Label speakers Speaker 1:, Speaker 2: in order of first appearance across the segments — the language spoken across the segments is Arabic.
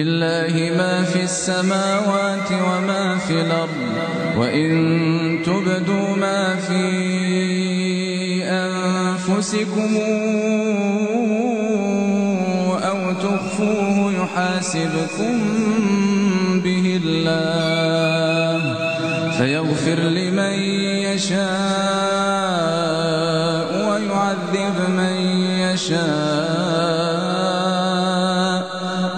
Speaker 1: لله ما في السماوات وما في الأرض وإن تبدوا ما في أنفسكم أو تخفوه يحاسبكم به الله فيغفر لمن يشاء ويعذب من يشاء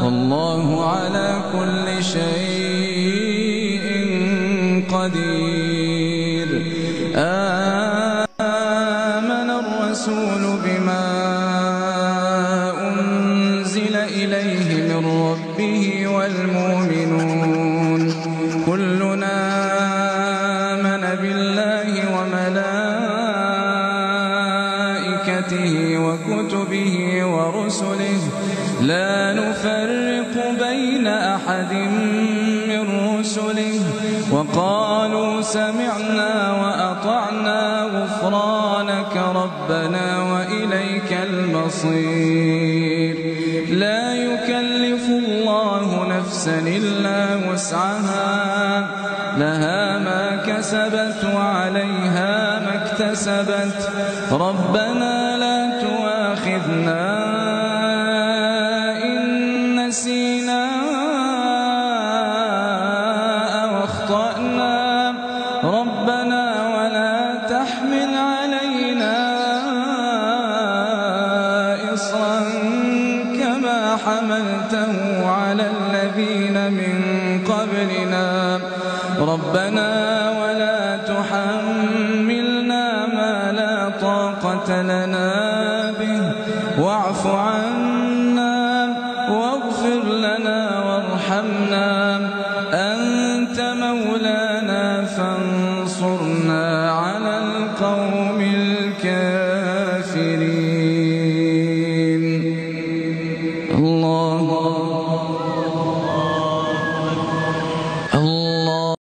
Speaker 1: والله على كل شيء قدير. آمن الرسول بما أنزل إليه من ربه والمؤمنون كلنا آمن بالله وملائكته وكتبه ورسله لا نفرق بين أحد من رسله وقالوا سمعنا وأطعنا غفرانك ربنا وإليك المصير. لا يكلف الله نفسا إلا وسعها لها ما كسبت وعليها ما اكتسبت ربنا لا تؤاخذنا إن نسينا أو أخطأنا ربنا ولا تحمل علينا إصرا كما حملته على الذين من قبلنا ربنا ولا تحملنا ما لا طاقة لنا به واعف عنا واغفر لنا وارحمنا أنت مولانا فانصرنا على القوم الكافرين. الله